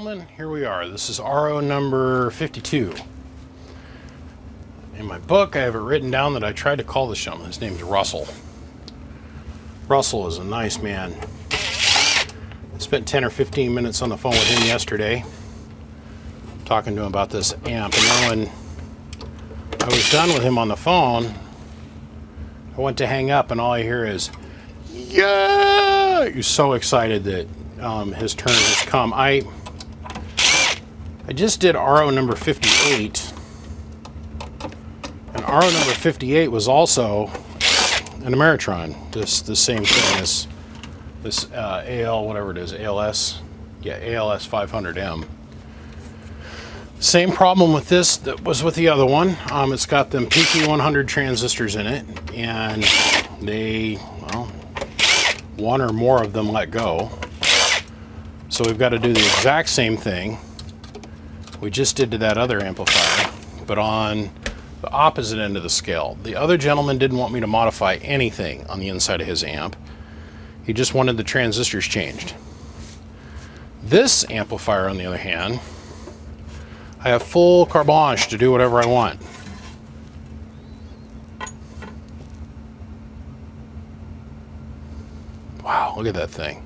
gentlemen, here we are. This is RO number 52. In my book, I have it written down that I tried to call this gentleman. His name's Russell. Russell is a nice man. I spent 10 or 15 minutes on the phone with him yesterday, talking to him about this amp. And then when I was done with him on the phone, I went to hang up, and all I hear is, yeah! He's so excited that his turn has come. I just did RO number 58, and RO number 58 was also an Ameritron. The same thing as this AL, whatever it is, ALS. Yeah, Als-500m. Same problem with this that was with the other one. It's got them PP100 transistors in it, and they, well, one or more of them let go. So we've got to do the exact same thing we just did to that other amplifier, but on the opposite end of the scale. The other gentleman didn't want me to modify anything on the inside of his amp. He just wanted the transistors changed. This amplifier, on the other hand, I have full carte blanche to do whatever I want. Wow, look at that thing.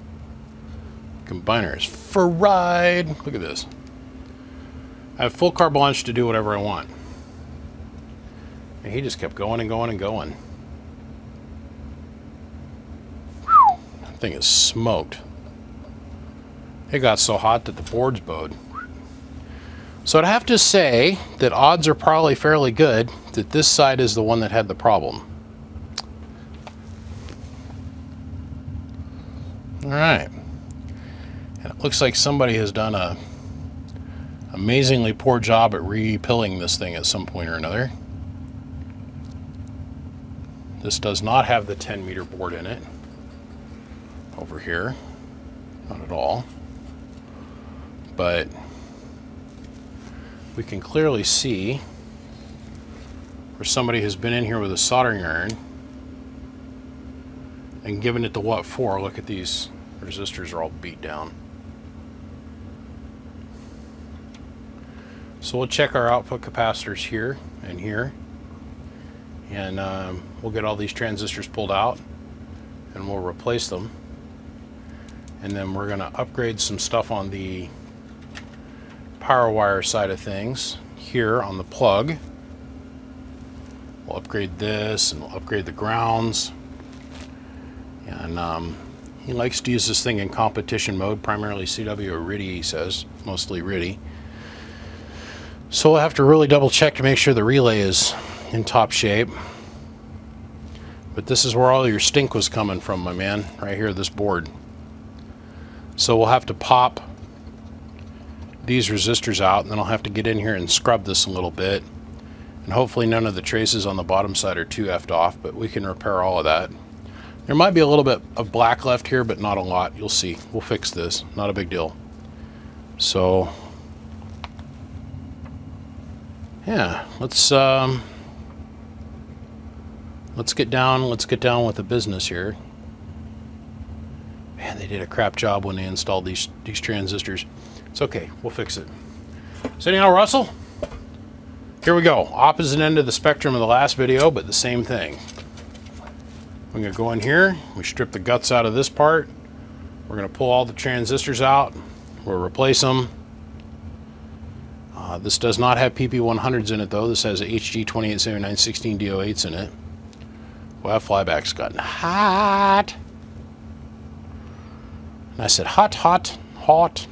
Combiner is fried. Look at this. I have full carte blanche to do whatever I want. And he just kept going and going and going. Whew, that thing is smoked. It got so hot that the boards bowed. So I'd have to say that odds are probably fairly good that this side is the one that had the problem. All right. And it looks like somebody has done a amazingly poor job at repilling this thing at some point or another. This does not have the 10-meter board in it over here. Not at all. But we can clearly see where somebody has been in here with a soldering iron and given it the what for. Look at these resistors are all beat down. So we'll check our output capacitors here and here, and we'll get all these transistors pulled out and we'll replace them. And then we're going to upgrade some stuff on the power wire side of things here on the plug. We'll upgrade this and we'll upgrade the grounds. And he likes to use this thing in competition mode, primarily CW or RIDI, he says, mostly RIDI. So we'll have to really double check to make sure the relay is in top shape. But this is where all your stink was coming from, my man, right here, this board. So we'll have to pop these resistors out, and then I'll have to get in here and scrub this a little bit. And hopefully none of the traces on the bottom side are too effed off, but we can repair all of that. There might be a little bit of black left here, but not a lot. You'll see. We'll fix this. Not a big deal. So yeah, let's get down with the business here. Man, they did a crap job when they installed these transistors. It's okay, we'll fix it. So anyhow, Russell, here we go. Opposite end of the spectrum of the last video, but the same thing. We're gonna go in here, we strip the guts out of this part. We're gonna pull all the transistors out. We'll replace them. This does not have PP100s in it though. This has a HG287916 DO8s in it. Well, that flyback's gotten hot. And I said hot, hot, hot.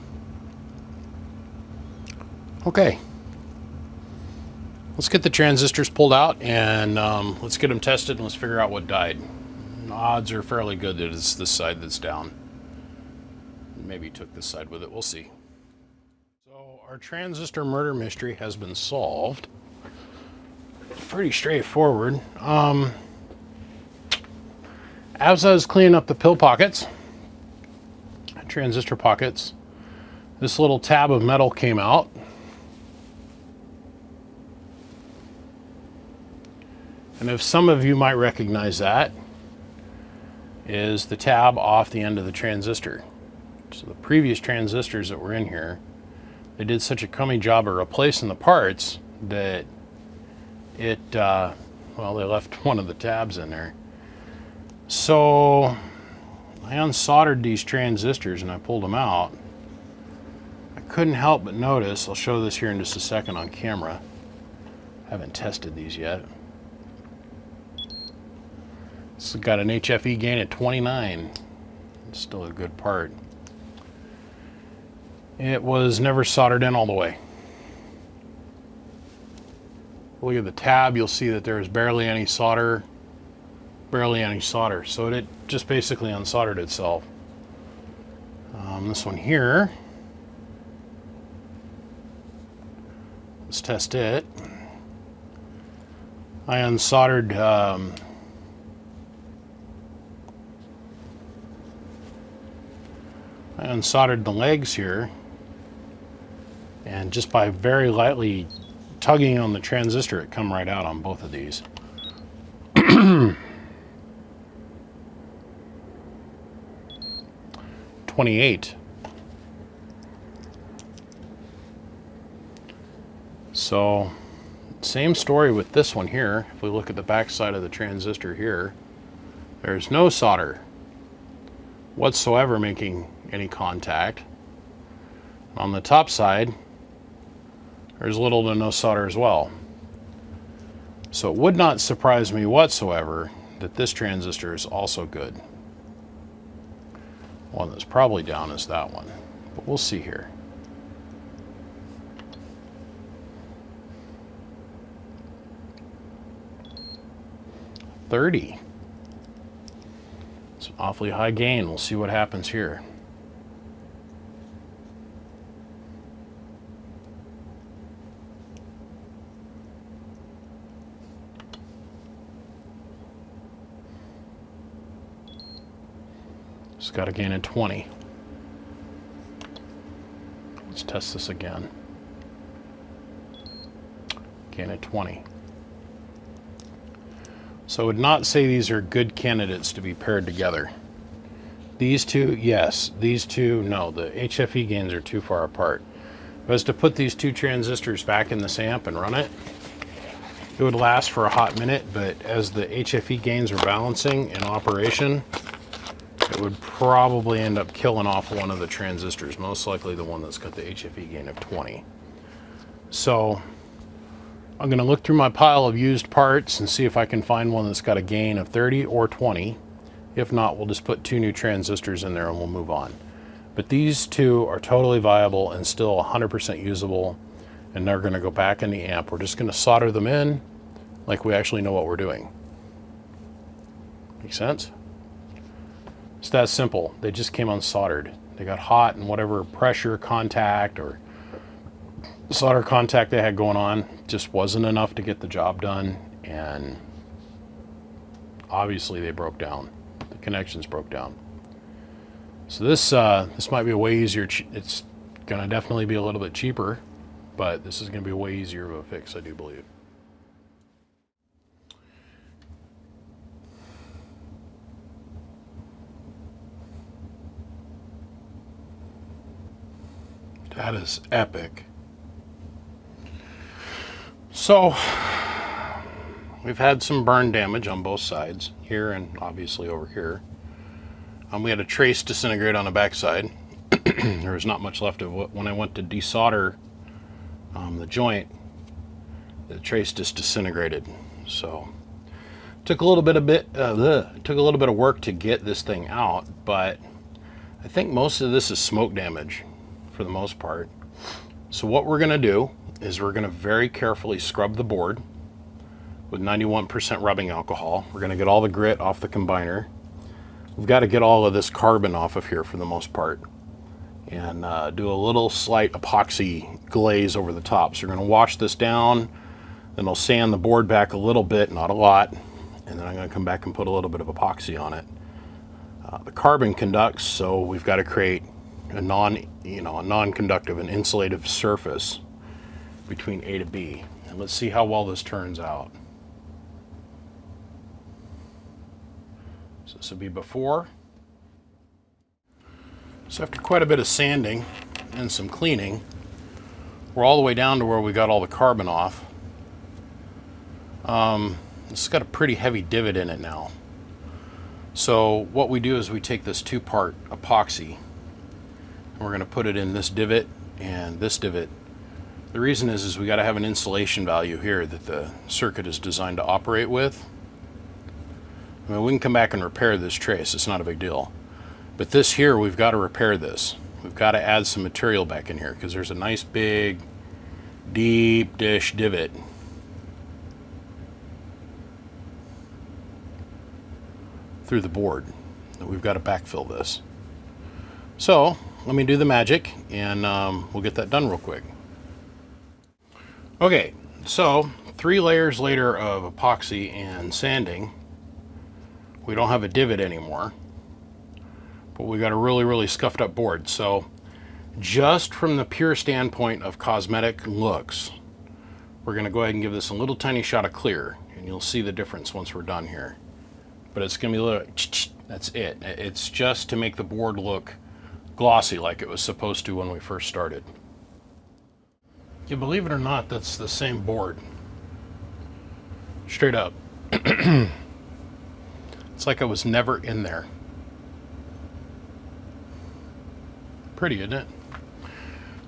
Okay. Let's get the transistors pulled out and let's get them tested and let's figure out what died. And odds are fairly good that it's this side that's down. Maybe took this side with it. We'll see. So our transistor murder mystery has been solved. Pretty straightforward. As I was cleaning up the pill pockets, transistor pockets, this little tab of metal came out. And if some of you might recognize that, is the tab off the end of the transistor. So the previous transistors that were in here they did such a crummy job of replacing the parts that it, well, they left one of the tabs in there. So I unsoldered these transistors and I pulled them out. I couldn't help but notice, I'll show this here in just a second on camera. I haven't tested these yet. It's got an HFE gain of 29. It's still a good part. It was never soldered in all the way. Look at the tab, you'll see that there's barely any solder. So it just basically unsoldered itself. This one here, let's test it. I unsoldered the legs here, and just by very lightly tugging on the transistor, it come right out on both of these. 28. So same story with this one here. If we look at the back side of the transistor here, there's no solder whatsoever making any contact. On the top side, there's little to no solder as well. So it would not surprise me whatsoever that this transistor is also good. One that's probably down is that one, but we'll see here. $30. It's an awfully high gain. We'll see what happens here. It's got a gain of 20. Let's test this again. Gain of 20. So I would not say these are good candidates to be paired together. These two, yes. These two, no. The HFE gains are too far apart. If I was to put these two transistors back in this amp and run it, it would last for a hot minute, but as the HFE gains are balancing in operation, it would probably end up killing off one of the transistors, most likely the one that's got the HFE gain of 20. So I'm going to look through my pile of used parts and see if I can find one that's got a gain of 30 or 20. If not, we'll just put two new transistors in there and we'll move on. But these two are totally viable and still 100% usable, and they're going to go back in the amp. We're just going to solder them in like we actually know what we're doing. Make sense? It's that simple. They just came unsoldered. They got hot, and whatever pressure contact or solder contact they had going on just wasn't enough to get the job done, and obviously they broke down. The connections broke down. So this might be a way easier. It's gonna definitely be a little bit cheaper, but this is gonna be a way easier of a fix, I do believe. That is epic. So we've had some burn damage on both sides, here and obviously over here. We had a trace disintegrate on the backside. There was not much left of it. When I went to desolder the joint, the trace just disintegrated. So took a little bit of work to get this thing out, but I think most of this is smoke damage for the most part. So what we're going to do is we're going to very carefully scrub the board with 91% rubbing alcohol. We're going to get all the grit off the combiner. We've got to get all of this carbon off of here for the most part, and do a little slight epoxy glaze over the top. So we're going to wash this down, then I'll sand the board back a little bit, not a lot, and then I'm going to come back and put a little bit of epoxy on it. The carbon conducts, so we've got to create a non-conductive, an insulative surface between A to B. And let's see how well this turns out. So this would be before. So after quite a bit of sanding and some cleaning, We're all the way down to where we got all the carbon off. This has got a pretty heavy divot in it now. So what we do is we take this 2-part epoxy and we're going to put it in this divot and this divot. The reason is we got to have an insulation value here that the circuit is designed to operate with. I mean, we can come back and repair this trace, it's not a big deal. But this here, we've got to repair this. We've got to add some material back in here because there's a nice big deep dish divot through the board that we've got to backfill this. So let me do the magic and we'll get that done real quick. Okay, so 3 layers later of epoxy and sanding, we don't have a divot anymore, but we got a really scuffed up board. So just from the pure standpoint of cosmetic looks, we're going to go ahead and give this a little tiny shot of clear, and you'll see the difference once we're done here. But it's going to be a little, that's it. It's just to make the board look glossy like it was supposed to when we first started. You believe it or not, that's the same board. Straight up. It's like I was never in there. Pretty, isn't it?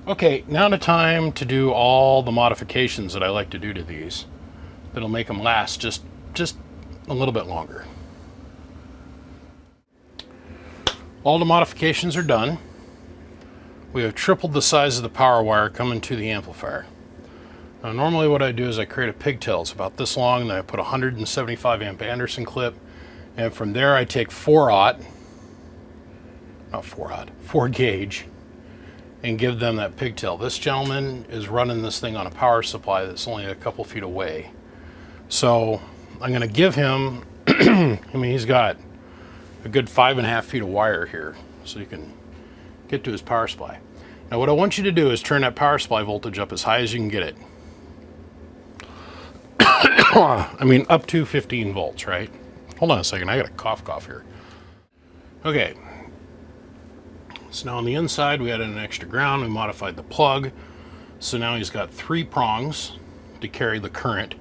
Okay, now the time to do all the modifications that I like to do to these that'll make them last just a little bit longer. All the modifications are done. We have tripled the size of the power wire coming to the amplifier. Now normally what I do is I create a pigtail. It's about this long, then I put a 175 amp Anderson clip, and from there I take 4 gauge, and give them that pigtail. This gentleman is running this thing on a power supply that's only a couple feet away. So I'm gonna give him, I mean, he's got a good 5.5 feet of wire here, so you can get to his power supply. Now what I want you to do is turn that power supply voltage up as high as you can get it. I mean, up to 15 volts, right? Hold on a second, I got a cough here. Okay. So now on the inside, we added an extra ground, we modified the plug. So now he's got 3 prongs to carry the current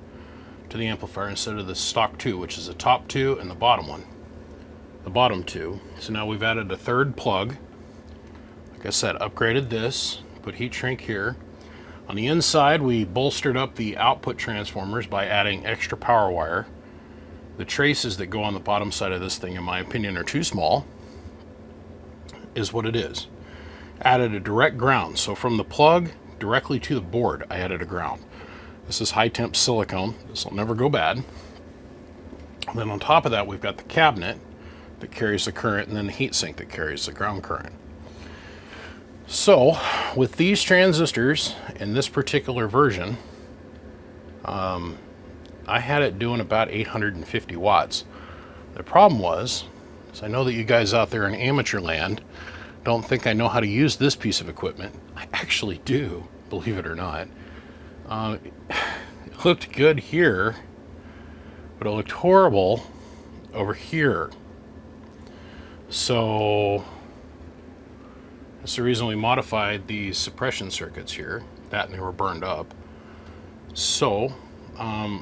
to the amplifier instead of the stock 2, which is the top 2 and the bottom one. The bottom 2. So now we've added a 3rd plug. Like I said, upgraded this, put heat shrink here. On the inside, we bolstered up the output transformers by adding extra power wire. The traces that go on the bottom side of this thing, in my opinion, are too small. Is what it is. Added a direct ground, so from the plug directly to the board I added a ground. This is high temp silicone, this will never go bad. And then on top of that we've got the cabinet that carries the current and then the heat sink that carries the ground current. So with these transistors in this particular version, I had it doing about 850 watts. The problem was, I know that you guys out there in amateur land don't think I know how to use this piece of equipment. I actually do, believe it or not. It looked good here, but it looked horrible over here. So that's the reason we modified these suppression circuits here, that and they were burned up. So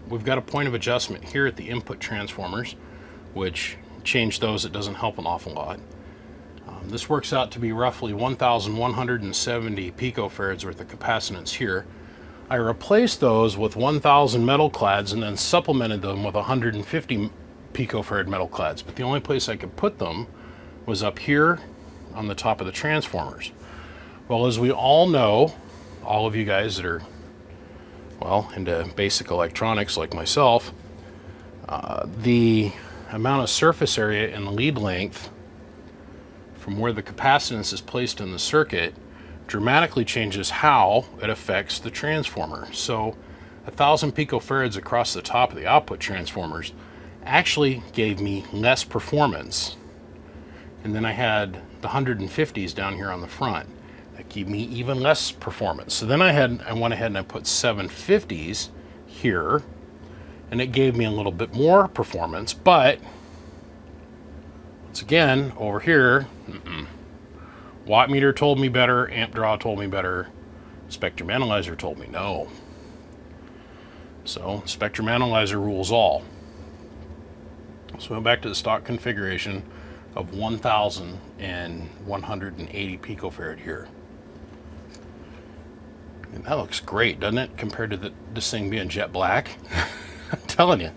we've got a point of adjustment here at the input transformers, which change those, it doesn't help an awful lot. This works out to be roughly 1,170 picofarads worth of capacitance here. I replaced those with 1,000 metal clads and then supplemented them with 150 picofarad metal clads, but the only place I could put them was up here on the top of the transformers. Well, as we all know, all of you guys that are, well, into basic electronics like myself, the amount of surface area and lead length from where the capacitance is placed in the circuit dramatically changes how it affects the transformer. So 1,000 picofarads across the top of the output transformers actually gave me less performance. And then I had the 150s down here on the front that gave me even less performance. So then I went ahead and I put 750s here, and it gave me a little bit more performance, but once again, over here, watt meter told me better, amp draw told me better, Spectrum Analyzer told me no. So Spectrum Analyzer rules all. So we went back to the stock configuration of 1,180 picofarad here. And that looks great, doesn't it, compared to this thing being jet black? I'm telling you.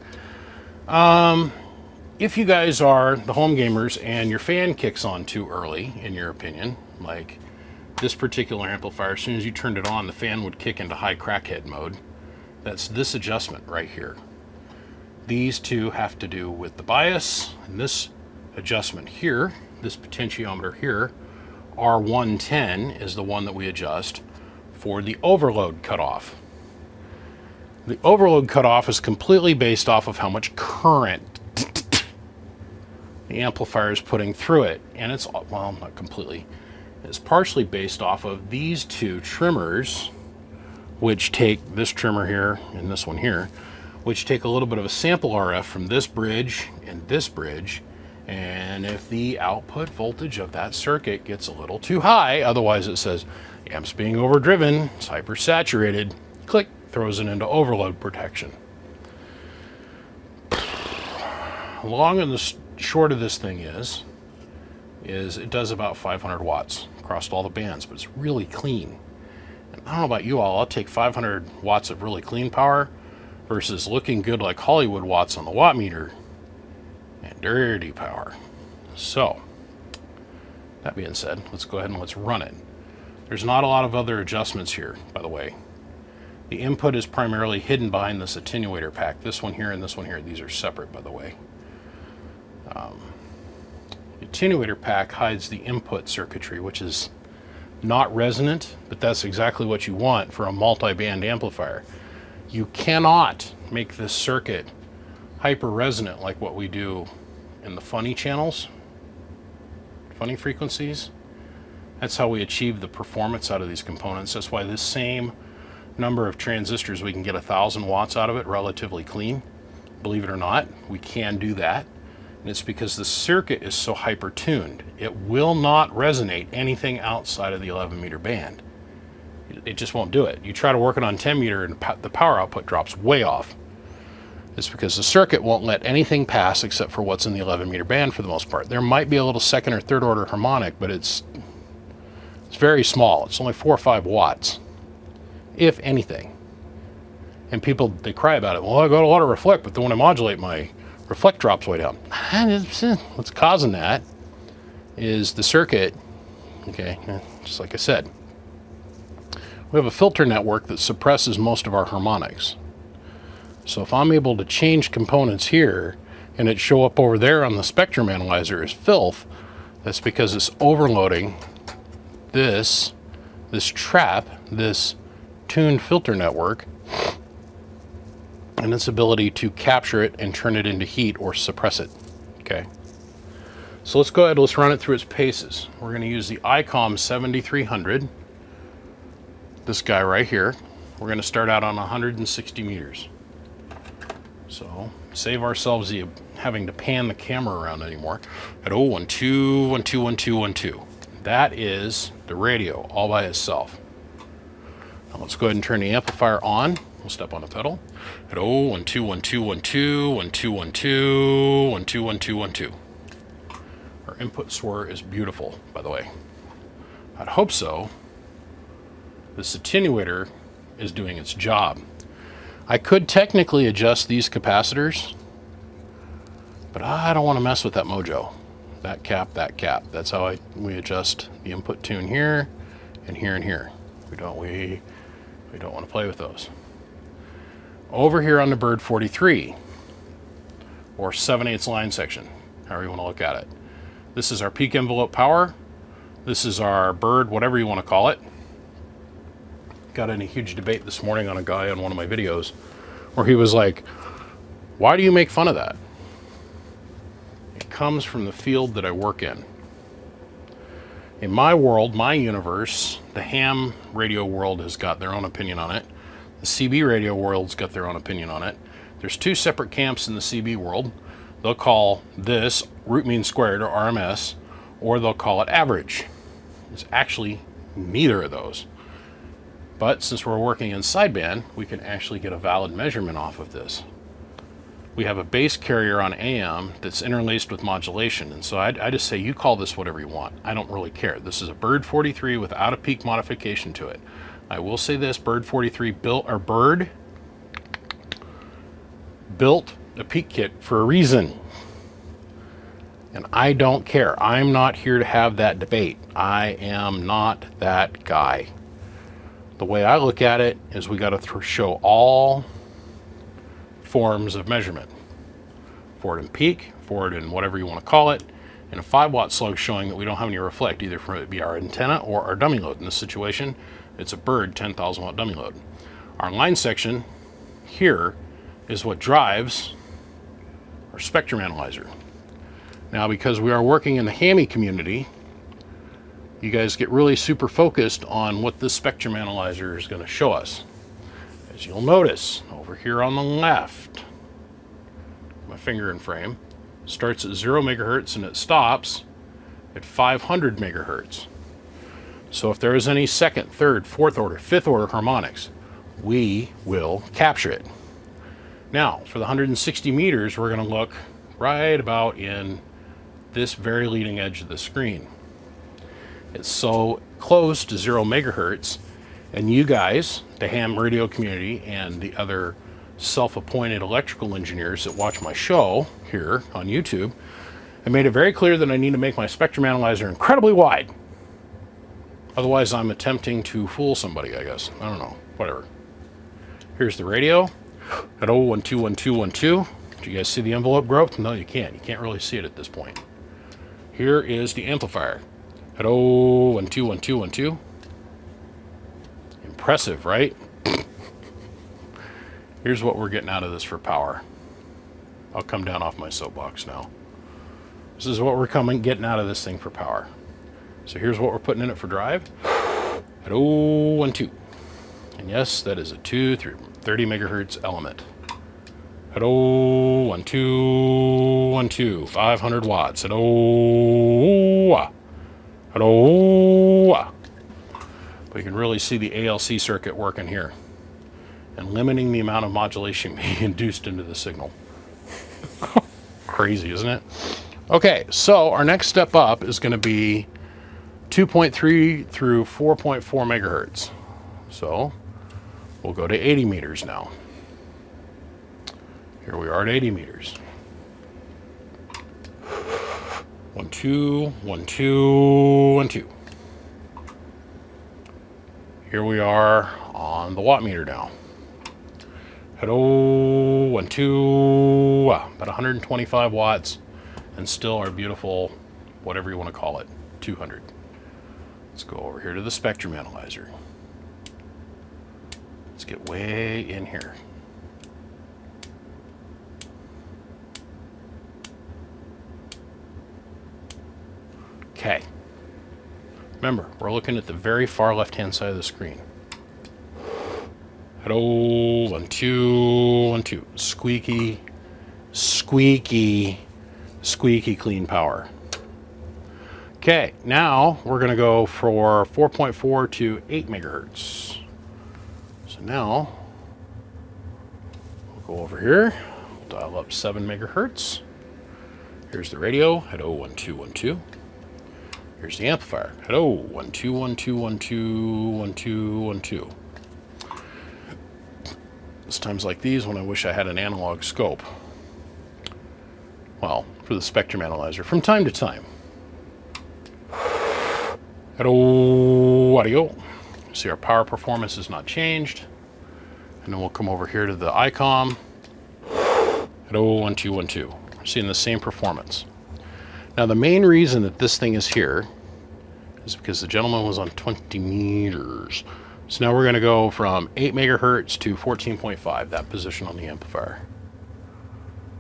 If you guys are the home gamers and your fan kicks on too early, in your opinion, like this particular amplifier, as soon as you turned it on, the fan would kick into high crackhead mode. That's this adjustment right here. These two have to do with the bias, and this adjustment here, this potentiometer here, R110 is the one that we adjust for the overload cutoff. The overload cutoff is completely based off of how much current the amplifier is putting through it. And it's, well, not completely. It's partially based off of these two trimmers, which take this trimmer here and this one here, which take a little bit of a sample RF from this bridge and this bridge. And if the output voltage of that circuit gets a little too high, otherwise it says amp's being overdriven, it's hypersaturated, click, throws it into overload protection. Long and the short of this thing is it does about 500 watts across all the bands, but it's really clean. And I don't know about you all, I'll take 500 watts of really clean power versus looking good like Hollywood watts on the watt meter and dirty power. So, that being said, let's go ahead and let's run it. There's not a lot of other adjustments here, by the way. The input is primarily hidden behind this attenuator pack. This one here and this one here, these are separate, by the way. The attenuator pack hides the input circuitry, which is not resonant, but that's exactly what you want for a multi-band amplifier. You cannot make this circuit hyper-resonant like what we do in the funny channels, funny frequencies. That's how we achieve the performance out of these components. That's why this same number of transistors, we can get 1,000 watts out of it relatively clean. Believe it or not, we can do that. And it's because the circuit is so hyper-tuned. It will not resonate anything outside of the 11 meter band. It just won't do it. You try to work it on 10 meter and the power output drops way off. It's because the circuit won't let anything pass except for what's in the 11 meter band for the most part. There might be a little second or third order harmonic, but it's very small. It's only 4 or 5 watts, if anything. And people, they cry about it. Well, I got a lot of reflect, but then when I modulate, my reflect drops way down. What's causing that is the circuit, okay, just like I said. We have a filter network that suppresses most of our harmonics. So if I'm able to change components here and it show up over there on the spectrum analyzer as filth, that's because it's overloading this trap, this tuned filter network, and its ability to capture it and turn it into heat or suppress it. Okay. So let's go ahead, let's run it through its paces. We're going to use the ICOM 7300, this guy right here. We're going to start out on 160 meters. So save ourselves the having to pan the camera around anymore. At 1 2 1 2 1 2 1 2. That is the radio all by itself. Now let's go ahead and turn the amplifier on. We'll step on the pedal. At 1 2 1 2 1 2 1 2 1 2 1 2 1 2 1 2. Our input swir is beautiful, by the way. I'd hope so. This attenuator is doing its job. I could technically adjust these capacitors, but I don't want to mess with that mojo. That cap, that cap. That's how we adjust the input tune here and here and here. We don't want to play with those. Over here on the Bird 43, or 7/8 line section, however you want to look at it. This is our peak envelope power. This is our Bird, whatever you want to call it. Got in a huge debate this morning on a guy on one of my videos where he was like, why do you make fun of that? It comes from the field that I work in. In my world, my universe, the ham radio world has got their own opinion on it. The CB radio world's got their own opinion on it. There's two separate camps in the CB world. They'll call this root mean squared, or RMS, or they'll call it average. It's actually neither of those. But since we're working in sideband, we can actually get a valid measurement off of this. We have a base carrier on AM that's interlaced with modulation, and so I just say you call this whatever you want. I don't really care. This is a Bird 43 without a peak modification to it. I will say this, Bird 43 built a peak kit for a reason. And I don't care. I'm not here to have that debate. I am not that guy. The way I look at it is we got to show all forms of measurement. Forward and peak, forward and whatever you want to call it, and a 5-watt slug showing that we don't have any reflect, either from it be our antenna or our dummy load. In this situation, it's a Bird 10,000 watt dummy load. Our line section here is what drives our spectrum analyzer. Now, because we are working in the hammy community, you guys get really super focused on what this spectrum analyzer is going to show us. As you'll notice, over here on the left, my finger in frame, starts at 0 megahertz and it stops at 500 megahertz. So if there is any second, third, fourth order, fifth order harmonics, we will capture it. Now, for the 160 meters, we're going to look right about in this very leading edge of the screen. It's so close to 0 megahertz, and you guys, the ham radio community, and the other self-appointed electrical engineers that watch my show here on YouTube, I made it very clear that I need to make my spectrum analyzer incredibly wide. Otherwise, I'm attempting to fool somebody, I guess. I don't know, whatever. Here's the radio at 0121212. Do you guys see the envelope growth? No, you can't. You can't really see it at this point. Here is the amplifier at 0121212. Impressive, right? Here's what we're getting out of this for power. I'll come down off my soapbox now. This is what we're getting out of this thing for power. So here's what we're putting in it for drive at 012. And yes, that is a 2 through 30 megahertz element. At 01212, 500 watts. At 0. But you can really see the ALC circuit working here and limiting the amount of modulation being induced into the signal. Crazy, isn't it? Okay, so our next step up is going to be 2.3 through 4.4 megahertz. So we'll go to 80 meters now. Here we are at 80 meters. 1, 2, 1, 2, 1, 2. Here we are on the watt meter now. At 1, 2, about 125 watts, and still our beautiful, whatever you want to call it, 200. Let's go over here to the spectrum analyzer. Let's get way in here. Okay. Remember, we're looking at the very far left-hand side of the screen. At 1, 2, 1, 2. Squeaky, squeaky, squeaky clean power. Okay, now we're going to go for 4.4 to 8 megahertz. So now we'll go over here, we'll dial up 7 megahertz. Here's the radio at 01212. Here's the amplifier at 01212121212. It's times like these when I wish I had an analog scope. Well, for the spectrum analyzer, from time to time. At audio. See, our power performance is not changed. And then we'll come over here to the ICOM at 01212. We're seeing the same performance. Now, the main reason that this thing is here is because the gentleman was on 20 meters. So now we're going to go from 8 megahertz to 14.5, that position on the amplifier.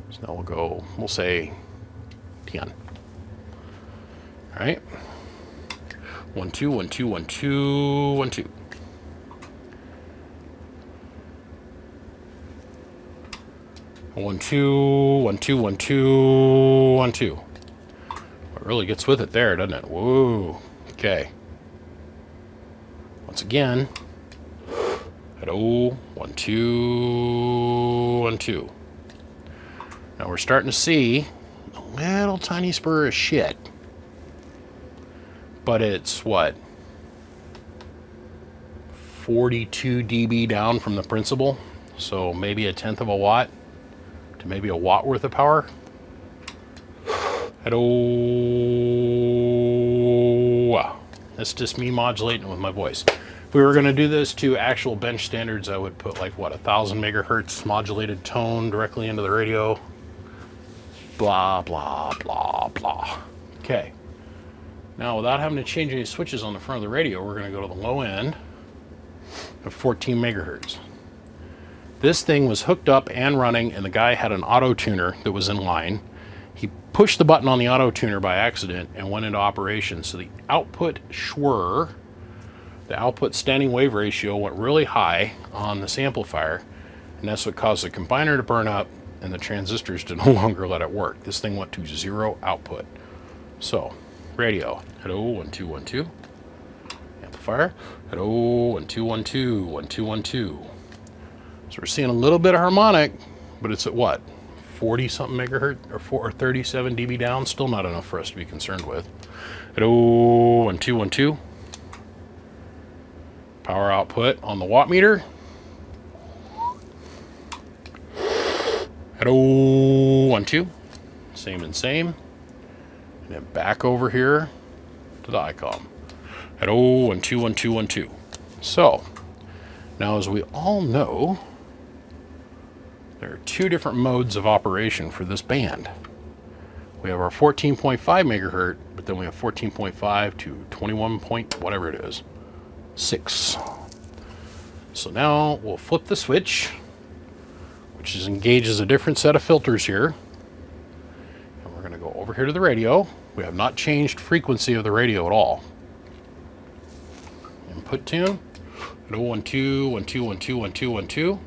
So now we'll say 10. All right. 1, 2, 1, 2, 1, 2, 1, 2. One, 2, 1, 2, 1, 2, 1, 2. It really gets with it there, doesn't it? Whoa. Okay. Once again. Hello, 1, 2, 1, 2. Now we're starting to see a little tiny spur of shit. But it's what? 42 dB down from the principal. So maybe 1/10 of a watt to maybe a watt worth of power. Hello. That's just me modulating with my voice. If we were going to do this to actual bench standards, I would put like what, 1,000 megahertz modulated tone directly into the radio. Blah, blah, blah, blah. Okay. Now, without having to change any switches on the front of the radio, we're going to go to the low end of 14 megahertz. This thing was hooked up and running, and the guy had an auto tuner that was in line. He pushed the button on the auto tuner by accident and went into operation. So the output schwur, the output standing wave ratio, went really high on this amplifier, and that's what caused the combiner to burn up and the transistors to no longer let it work. This thing went to 0 output. So, radio, hello, 1, 2, 1, 2. Amplifier, hello, 1, 2, 1, 2, 1, 2, 1, 2. So we're seeing a little bit of harmonic, but it's at what? 40 something megahertz or 37 dB down. Still not enough for us to be concerned with. Hello, 1, 2, 1, 2. Power output on the watt meter. Hello, 1, 2. Same and same. And then back over here to the ICOM. Hello, 1, 2, 1, 2, 1, 2. So, now as we all know, there are two different modes of operation for this band. We have our 14.5 megahertz, but then we have 14.5 to 21 point, whatever it is, 6. So now we'll flip the switch, which engages a different set of filters here. And we're going to go over here to the radio. We have not changed frequency of the radio at all. Input tune. Hello, 1, 2, 1, 2, 1, 2, 1, 2, 1, 2.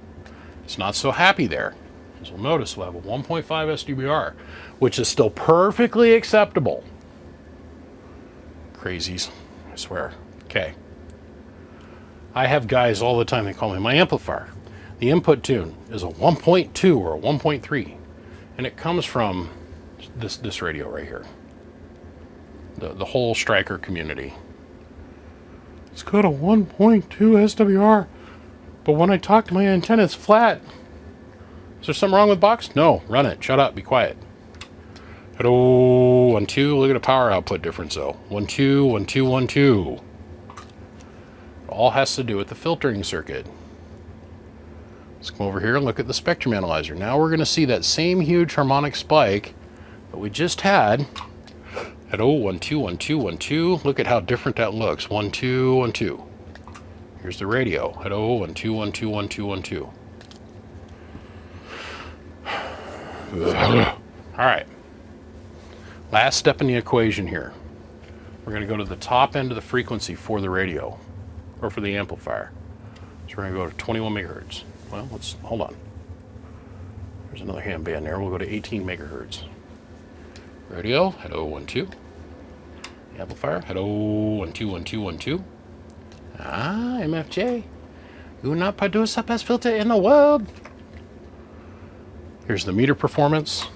It's not so happy there. As you'll notice, we'll have a 1.5 SDBR, which is still perfectly acceptable. Crazies, I swear. Okay. I have guys all the time, they call me my amplifier. The input tune is a 1.2 or a 1.3, and it comes from this radio right here. The whole Striker community. It's got a 1.2 SWR, but when I talk to my antenna, it's flat. Is there something wrong with the box? No, run it. Shut up. Be quiet. Hello, 1, 2. Look at the power output difference, though. 1, 2, 1, 2, 1, 2. It all has to do with the filtering circuit. Let's come over here and look at the spectrum analyzer. Now we're going to see that same huge harmonic spike that we just had. Hello, 1, 2, 1, 2, 1, 2. Look at how different that looks. 1, 2, 1, 2. Here's the radio. Hello, 1, 2, 1, 2, 1, 2, 1, 2. All right. Last step in the equation here. We're going to go to the top end of the frequency for the radio, or for the amplifier. So we're going to go to 21 megahertz. Well, let's hold on. There's another hand band there. We'll go to 18 megahertz. Radio, hello, 1, 2. Amplifier, hello, 1, 2, 1, 2, 1, 2. Ah, MFJ. You not produce the best filter in the world. Here's the meter performance.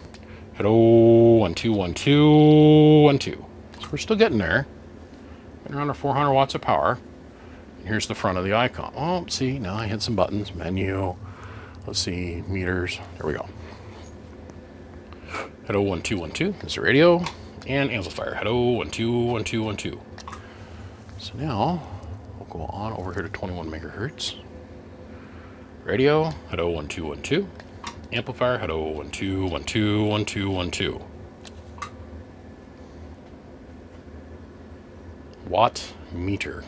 Hello, 1, 2, 1, 2, 1, 2. So we're still getting there. Getting around our 400 watts of power. And here's the front of the icon. Oh, see, now I hit some buttons. Menu. Let's see, meters. There we go. Hello, 1, 2, 1, 2. There's the radio and amplifier. Hello, 1, 2, 1, 2, 1, 2. So now we'll go on over here to 21 megahertz. Radio. Hello, 1, 2, 1, 2. Amplifier, hello, 1, 2, 1, 2, 1, 2, 1, 2. Watt meter.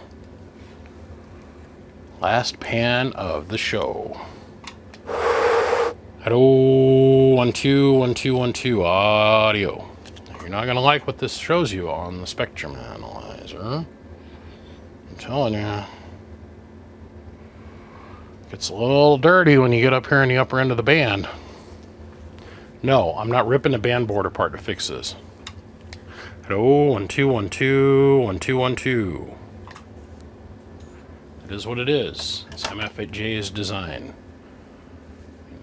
Last pan of the show. Hello, 1, 2, 1, 2, 1, 2, audio. You're not gonna like what this shows you on the spectrum analyzer. I'm telling you. It's a little dirty when you get up here in the upper end of the band. No, I'm not ripping the band board apart to fix this. Hello, 1, 2, 1, 2, 1, 2, 1, 2. It is what it is. It's MFJ's design.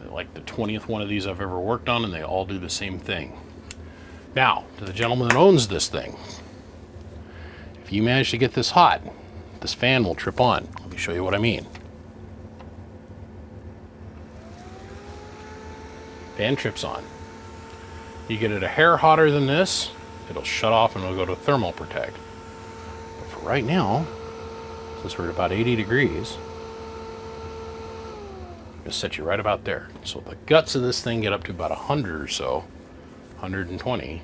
Like the 20th one of these I've ever worked on, and they all do the same thing. Now, to the gentleman that owns this thing, if you manage to get this hot, this fan will trip on. Let me show you what I mean. Fan trips on. You get it a hair hotter than this, it'll shut off and it'll go to thermal protect. But for right now, since we're at about 80 degrees, I'm gonna set you right about there. So the guts of this thing get up to about 100 or so, 120,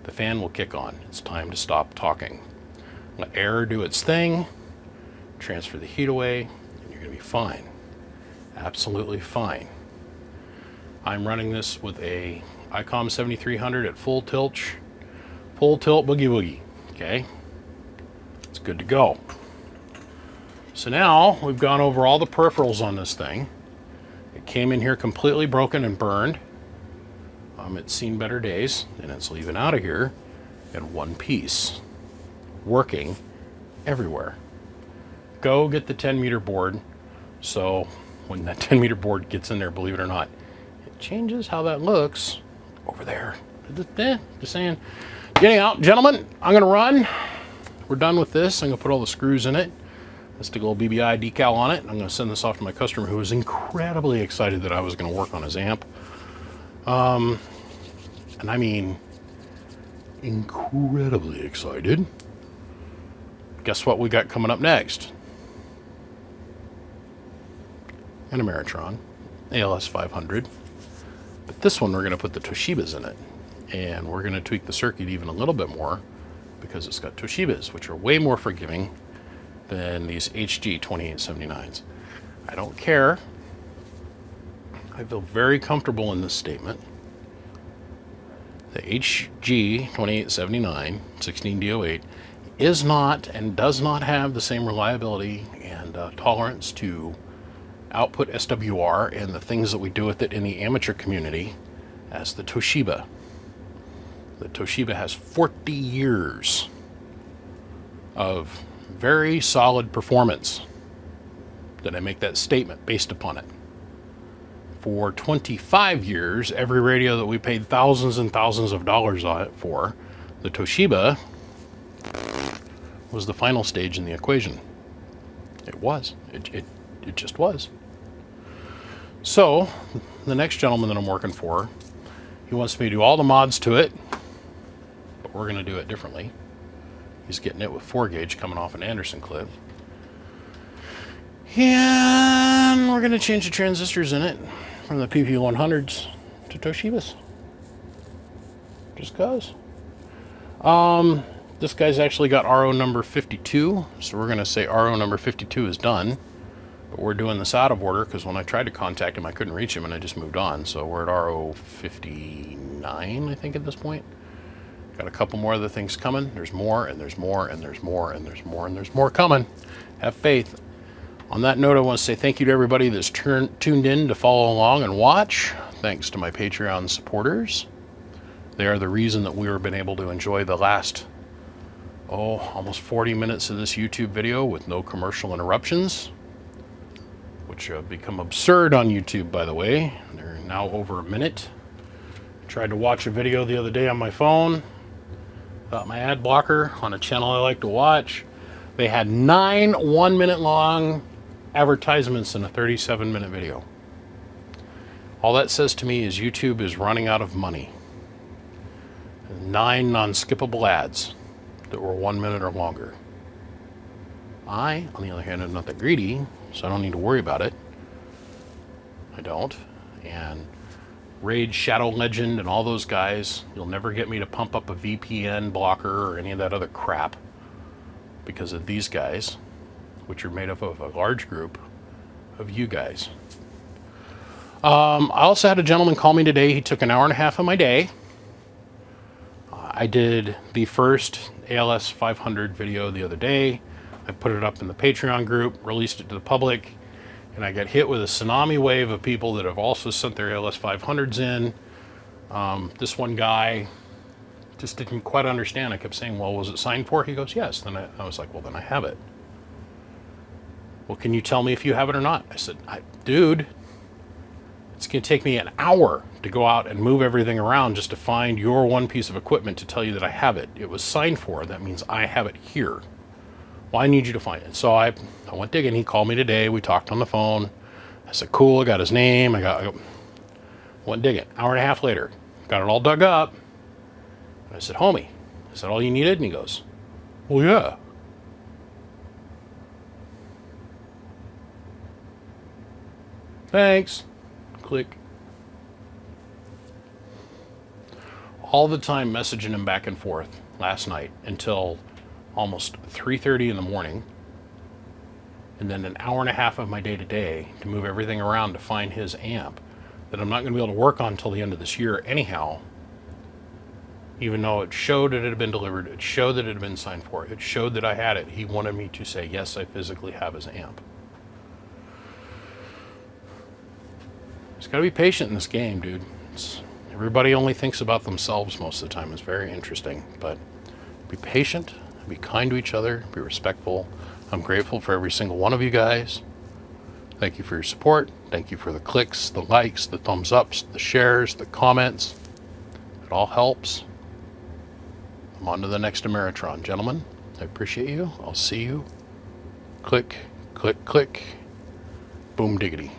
the fan will kick on. It's time to stop talking. Let air do its thing, transfer the heat away, and you're gonna be fine. Absolutely fine. I'm running this with a ICOM 7300 at full tilt boogie woogie, okay? It's good to go. So now we've gone over all the peripherals on this thing. It came in here completely broken and burned. It's seen better days, and it's leaving out of here in one piece, working everywhere. Go get the 10-meter board. So when that 10-meter board gets in there, believe it or not, it changes how that looks over there. Just saying. Anyhow, gentlemen, I'm gonna run. We're done with this. I'm gonna put all the screws in it. Let's stick a little BBI decal on it. I'm gonna send this off to my customer, who was incredibly excited that I was gonna work on his amp. And I mean, incredibly excited. Guess what we got coming up next? An Ameritron, Als-500. But this one, we're going to put the Toshibas in it. And we're going to tweak the circuit even a little bit more, because it's got Toshibas, which are way more forgiving than these HG 2879s. I don't care. I feel very comfortable in this statement. The HG 2879 16D08 is not and does not have the same reliability and tolerance to output SWR and the things that we do with it in the amateur community as the Toshiba. The Toshiba has 40 years of very solid performance. Did I make that statement based upon it? For 25 years, every radio that we paid thousands and thousands of dollars on it for, the Toshiba was the final stage in the equation. It was. It just was. So, the next gentleman that I'm working for, he wants me to do all the mods to it, but we're going to do it differently. He's getting it with 4-gauge coming off an Anderson clip. And we're going to change the transistors in it from the PP100s to Toshibas. Just cause. This guy's actually got RO number 52, so we're going to say RO number 52 is done. But we're doing this out of order because when I tried to contact him, I couldn't reach him and I just moved on. So we're at RO 59, I think, at this point. Got a couple more other things coming. There's more, and there's more, and there's more, and there's more, and there's more coming. Have faith. On that note, I want to say thank you to everybody that's tuned in to follow along and watch. Thanks to my Patreon supporters. They are the reason that we've been able to enjoy the last, almost 40 minutes of this YouTube video with no commercial interruptions, which have become absurd on YouTube, by the way. They're now over a minute. I tried to watch a video the other day on my phone about my ad blocker on a channel I like to watch. They had 9 one-minute long advertisements in a 37-minute video. All that says to me is YouTube is running out of money. 9 non-skippable ads that were 1 minute or longer. I, on the other hand, am not that greedy, so I don't need to worry about it. I don't. And Raid, Shadow Legend, and all those guys, you'll never get me to pump up a VPN blocker or any of that other crap because of these guys, which are made up of a large group of you guys. I also had a gentleman call me today. He took an hour and a half of my day. I did the first Als-500 video the other day. I put it up in the Patreon group, released it to the public, and I got hit with a tsunami wave of people that have also sent their Als-500s in. This one guy just didn't quite understand. I kept saying, well, was it signed for? He goes, yes. Then I was like, well, then I have it. Well, can you tell me if you have it or not? I said, dude, it's going to take me an hour to go out and move everything around just to find your one piece of equipment to tell you that I have it. It was signed for. That means I have it here. Well, I need you to find it. So I went digging. He called me today. We talked on the phone. I said, cool. I got his name. I went digging. Hour and a half later, got it all dug up. I said, homie, is that all you needed? And he goes, well, yeah. Thanks. Click. All the time messaging him back and forth last night until almost 3:30 in the morning. And then an hour and a half of my day today to move everything around to find his amp that I'm not going to be able to work on until the end of this year anyhow. Even though it showed that it had been delivered, it showed that it had been signed for, it showed that I had it. He wanted me to say, yes, I physically have his amp. Just gotta be patient in this game, dude. Everybody only thinks about themselves most of the time. It's very interesting, but be patient, be kind to each other, be respectful. I'm grateful for every single one of you guys. Thank you for your support. Thank you for the clicks, the likes, the thumbs ups, the shares, the comments. It all helps. I'm on to the next Ameritron, gentlemen. I appreciate you. I'll see you. Click, click, click. Boom diggity.